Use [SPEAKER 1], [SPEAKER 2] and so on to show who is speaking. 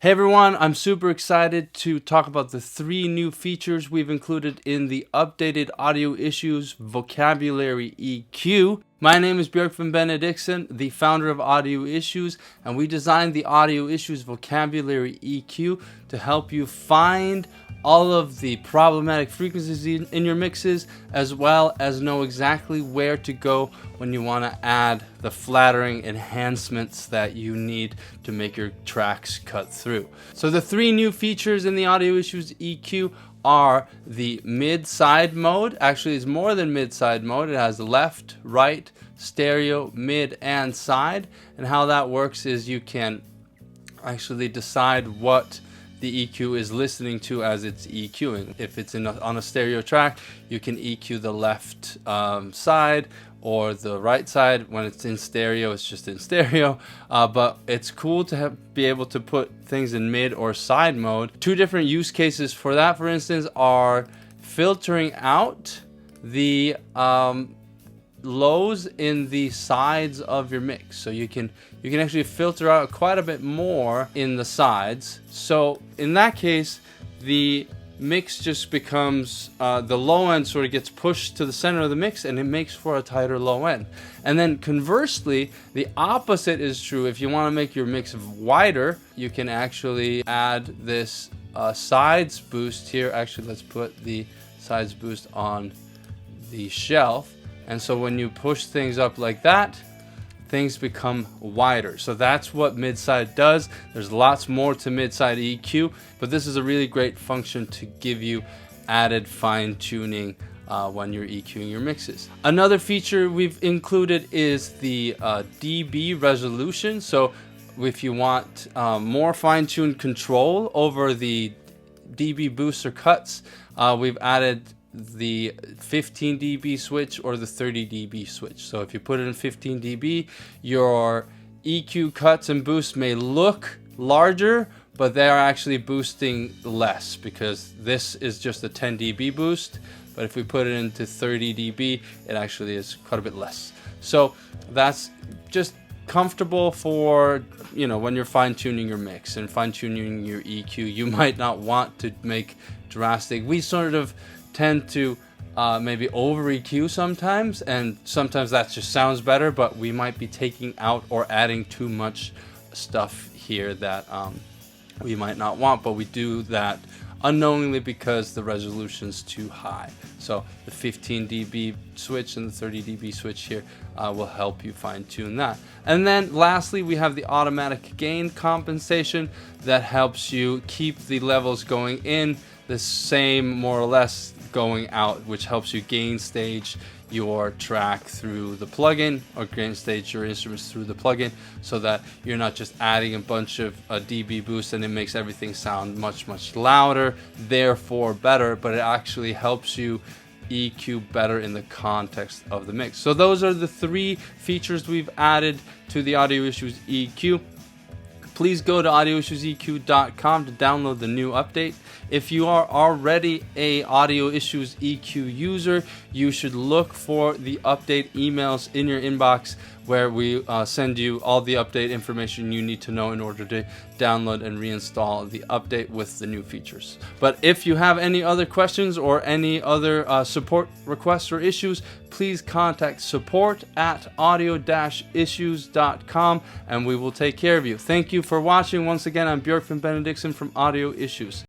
[SPEAKER 1] Hey everyone, I'm super excited to talk about the 3 new features we've included in the updated Audio Issues Vocabulary EQ. My name is Björk van Benediksen, the founder of Audio Issues, and we designed the Audio Issues Vocabulary EQ to help you find all of the problematic frequencies in your mixes, as well as know exactly where to go when you want to add the flattering enhancements that you need to make your tracks cut through. So the 3 new features in the Audio Issues EQ are the mid-side mode. Actually, it's more than mid-side mode. It has left, right, stereo, mid, and side. And how that works is you can actually decide what the EQ is listening to as it's EQing. If it's on a stereo track, you can EQ the left side or the right side. When it's in stereo, it's just in stereo. But it's cool to be able to put things in mid or side mode. 2 different use cases for that, for instance, are filtering out the lows in the sides of your mix. So you can actually filter out quite a bit more in the sides. So in that case, the mix just becomes the low end sort of gets pushed to the center of the mix, and it makes for a tighter low end. And then conversely, the opposite is true. If you want to make your mix wider, you can actually add this sides boost here. Actually, let's put the sides boost on the shelf. And so when you push things up like that, things become wider. So that's what mid-side does. There's lots more to mid-side EQ, but this is a really great function to give you added fine-tuning when you're EQing your mixes. Another feature we've included is the dB resolution. So if you want more fine-tuned control over the dB boosts or cuts, we've added the 15 dB switch or the 30 dB switch. So if you put it in 15 dB, your EQ cuts and boosts may look larger, but they are actually boosting less, because this is just a 10 dB boost. But if we put it into 30 dB, it actually is quite a bit less. So that's just comfortable for, when you're fine-tuning your mix and fine-tuning your EQ. You might not want to make drastic. We sort of tend to maybe over EQ sometimes, and sometimes that just sounds better, but we might be taking out or adding too much stuff here that we might not want, but we do that unknowingly because the resolution's too high. So the 15 dB switch and the 30 dB switch here will help you fine-tune that. And then lastly, we have the automatic gain compensation that helps you keep the levels going in the same, more or less, going out, which helps you gain stage your track through the plugin, or gain stage your instruments through the plugin, so that you're not just adding a bunch of dB boost and it makes everything sound much louder, therefore better, but it actually helps you EQ better in the context of the mix. So those are the 3 features we've added to the Audio Issues EQ. Please go to audioissueseq.com to download the new update. If you are already a Audio Issues EQ user, you should look for the update emails in your inbox, where we send you all the update information you need to know in order to download and reinstall the update with the new features. But if you have any other questions or any other support requests or issues, please contact support@audio-issues.com and we will take care of you. Thank you for watching. Once again, I'm Björk van Benediksen from Audio Issues.